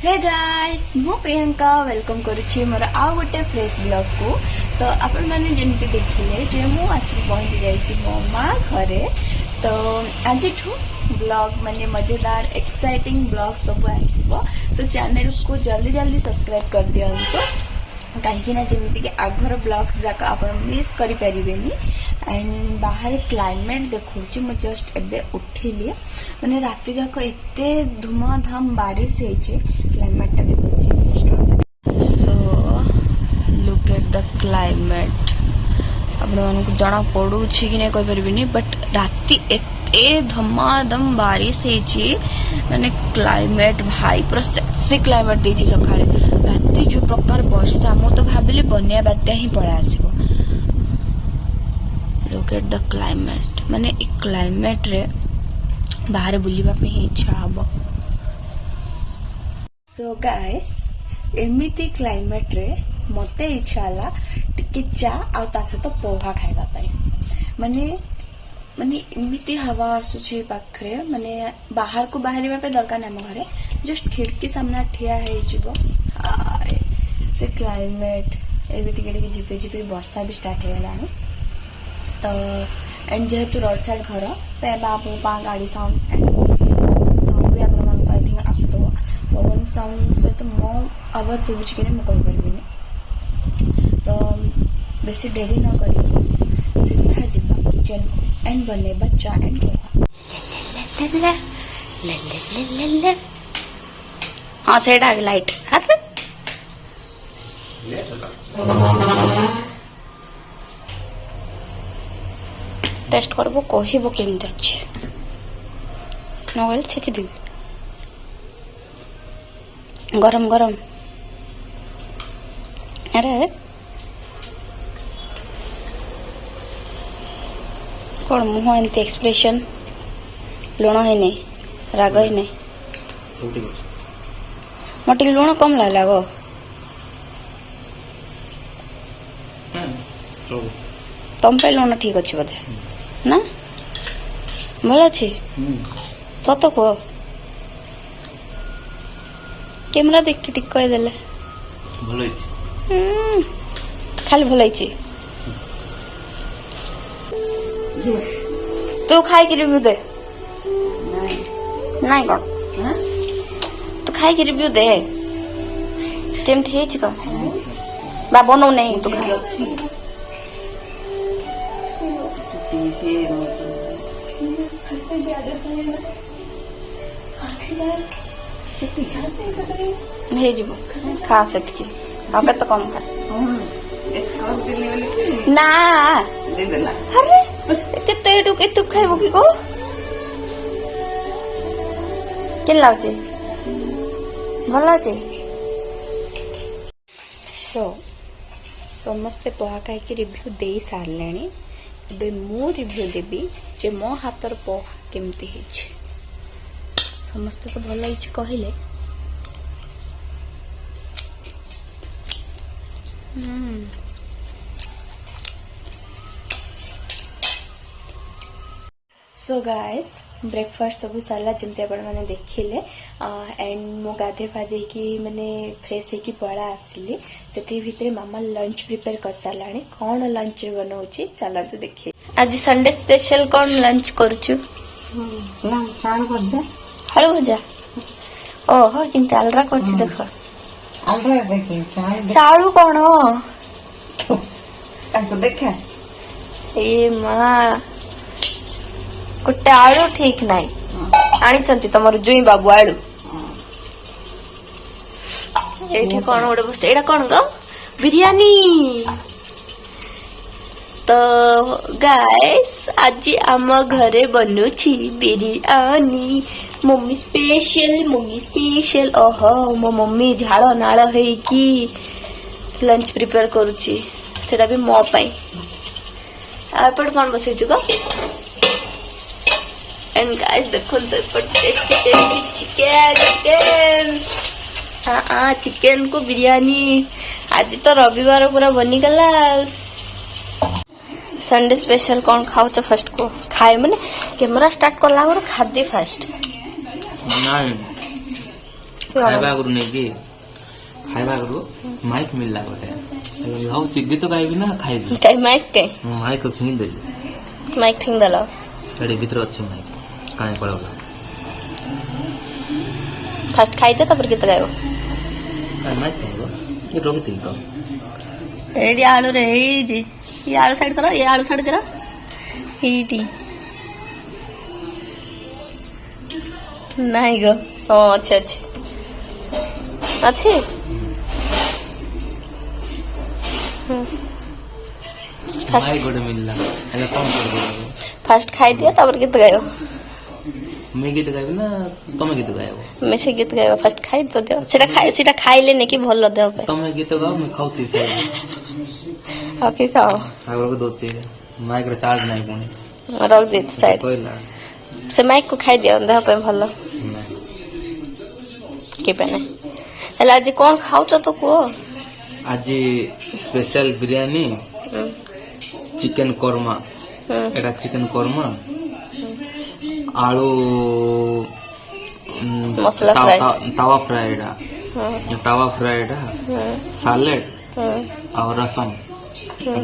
Hey guys मु Priyanka welcome करुछि मोर आ गोटे fresh blog को। तो आपण माने जेमति देखिले जे मु आसी पहुंच जाइछि मो मां घरे। तो आज ब्लॉग माने मजेदार एक्साइटिंग ब्लॉग सब आसीबो। तो चैनल को जल्दी जल्दी सब्सक्राइब कर दियंतु कहीं ना जमीती कि आगर ब्लॉग्स जाक आप मिस करें एंड बाहर क्लाइमेट देखो मु जस्ट एबे उठिली माने रात जाक एत धूमधाम बारिश क्लाइमेट देखो। So look at the climate आपको जना पड़ू कि नहीं कहीपरि बट राति एते धमाधम बारिश माने क्लाइमेट भाई पूरा सेक्सी क्लाइमेट देछि सकाळे राति जो प्रकार वर्षा मु तो भाबिली बन्या बात्या ही पड़ा आसीबो। लुक एट द क्लाइमेट माने ए क्लाइमेट रे बाहर बुलिबा पे ही इच्छा हबो। सो गाइस एमिति क्लाइमेट रे मते इच्छा हला टिके चा आ ता सहित पोहा खाइबा पाई माने माने एमिति हवा आसुची पाखरे माने बाहर को बाहरिबा पे दरकार नै। घरे जस्ट खिड़की सामने ठिया है जीवो से क्लाइमेट एबी टिके झिपे झिपे वर्षा भी स्टार्ट हो गलानी। तो एंड जेहेतु रोड साइड घर पे बापू पा गाड़ी साउंड एंड साउंड भी आपन मन आई थिंक आसुतो पवन साउंड से तो मो आवाज सुबुच कि मैं कहि परबिनी। तो बेसी देरी न करी सीधा जिबा किचन एंड बनेबा चा एंड पोहा। ले हाँ सेट आ लाइट अरे टेस्ट करबो कहबो केमते अछि नगल छेति देबी गरम गरम। अरे कौन मुह एमती एक्सप्रेशन लुण है नहीं राग है नहीं मोटे लुण कम लागला गो तम पे लुण ठीक अच्छे बोधे ना भल अच्छे सत कह कैमरा देख के ठीक कहीदेले खाली भल तू खाई रिव्यू दे नहीं कौन तू खाई रिव्यू दे केमती है बा बनौ नहीं तू खा से तो कम खा ना अरे केतु खाइबो कि को के लाउची भल लाउची। सो समस्ते पोहा खाई रिव्यू दे सारे एबे मु रिव्यू देबी जे मो हाथर पोहा केमती है। समस्ते तो भल ही कहले सो गाइस ब्रेकफास्ट सब सारा जमती आपण मैंने देखिले एंड मो गाधे फाधे की मैंने फ्रेश होगी पड़ा आसली से भितर मामा लंच प्रिपेयर कर सारे कौन लंच बनाऊँ चलते देखिए। आज संडे स्पेशल कौन लंच करुचु आलू भजा ओहो किंतु अलरा कर देख सालू कौन देखा ए माँ गोटे आलू ठीक नाई आनी तुम जुई बाबू आलू ये कौन गोटे बस एटा कौन गो बिरयानी। तो गाइस आज आम घरे बनुची बिरयानी मम्मी स्पेशल ओहो मो मम्मी झाड़ नाल होइकी लंच प्रिपेयर करुची सेटा भी मो पाई आपड़ कौन बसई चुका एंड गाइस देखो तो चिकन हाँ चिकन को बिरयानी आज तो रविवार पूरा बनी गला। संडे स्पेशल कौन खाओ फर्स्ट को खाए मैंने कैमरा स्टार्ट करला खाद्य फास्ट ଖାଇବା ଆଗରୁ ନେଇକି ଖାଇବା ଆଗରୁ ମାଇକ୍ ମିଳିଲା ଗୋଟେ ଭାବୁଛି ଗୀତ ଗାଇବି ନା ଖାଇବି ମାଇକ୍ ଫିଙ୍ଗିଦେଲି ମାଇକ୍ ଫିଙ୍ଗିଦେଲ ଏଠି ଭିତରେ ଅଛି ମାଇକ୍ କାହିଁ ପଳେଇଲା ଫାଷ୍ଟ ଖାଇଦିଅ ତାପରେ ଗୀତ ଗାଇବ ମାଇକ୍ ଫିଙ୍ଗିବ ଏ ରଖିଥିଲି ତ ଏଇଠି ଆଳୁରେ ହେଇଛି ଇଏ ଆଳୁ ସାଇଡ୍ କର ଇଏ ଆଳୁ ସାଇଡ୍ କର ଏଇଠି ନାଇଁ ଗୋ ହଁ ଅଛି ଅଛି ଅଛି ମାଇକ୍ ଗୋଟେ ମିଳିଲା ହେଲେ କଣ କରିବ ଫାଷ୍ଟ ଖାଇଦିଅ ତାପରେ ଗୀତ ଗାଇବ ମୁଁ ଗୀତ ଗାଇବି ନା ତମେ ଗୀତ ଗାଇବ ମିଶି ଗୀତ ଗାଇବ ଫାଷ୍ଟ ଖାଇ ତ ଦିଅ ସେଟା ଖାଇଲେ ନେଇକି ଭଲ ଦେହ ପାଇଁ ତମେ ଗୀତ ଗାଅ ମୁଁ ଖାଉଥିବି ସେ ଆଉ କି ଖାଅ ଆଗକୁ ଦଉଛି ମାଇକ୍ରେ ଚାର୍ଜ ନାହିଁ ପୁଣି ରଖିଦେଇଛି ସାଇଡ୍ କହିଲା ସେ ମାଇକ୍ କୁ ଖାଇଦିଅ ଦେହ ପାଇଁ ଭଲ କି ପାଇଁ ନାହିଁ ହେଲେ ଆଜି କଣ ଖାଉଛ ତ କୁହ ଆଜି ସ୍ପେଶାଲ ବିରିୟାନୀ ଚିକେନ କର୍ମା এটা চিকেন কর্মা আলু মশলা ফ্রাই তাওয়া ফ্রাই এটা তাওয়া ফ্রাই এটা সালাড ଆଉ ରସମ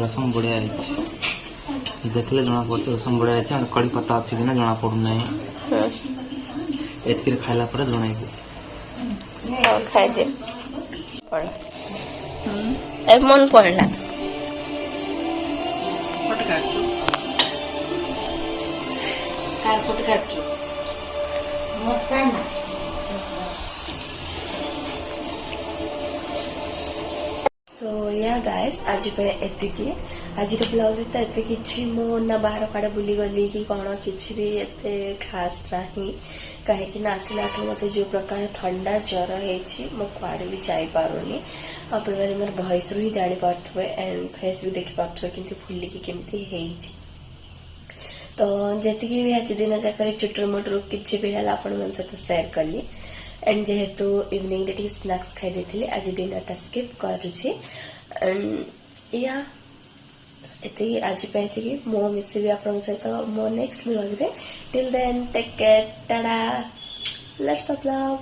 ରସମ ବଢିଆ ହେଇଛି ଦେଖିଲେ ଜଣା ପଡୁଛି ରସମ ବଢିଆ ହେଇଛି ଆଉ କଡି ପତା ଅଛି କି ନା ଜଣା ପଡୁନାହିଁ ଏତିକିରେ ଖାଇଲା ପରେ ଜଣାଇବୁ ଖାଇଦିଅ ଏ ମନ ପଡିଲା सो या गाइस आज एतिकी आज ब्लॉग तो एते किछि मो ना बाहर काड़े बुली गली कि कौन किछि भी एते खास नहीं कहीं ना आसला मत जो प्रकार ठंडा ज्वर है मो कुआड़े भी जाई पारुनी आपण मैंने मोर वॉइस रू ही जानी पार्थुवे एंड फेस भी देखि पार्थुवे किंतु फुल्ली की केमती हेइछि तो जेति भी आज दिन जाक चुटर मुटर किछि भी हला आपण मन सहित शेयर कली एंड जेहेतु इवनिंग रे स्नैक्स खाई देथिले आज डिनर टा स्किप करूछि एंड या एति आज पे एति मो मिसी भी आपण सहित मो नेक्स्ट व्लॉग रे till then take care tata let's up love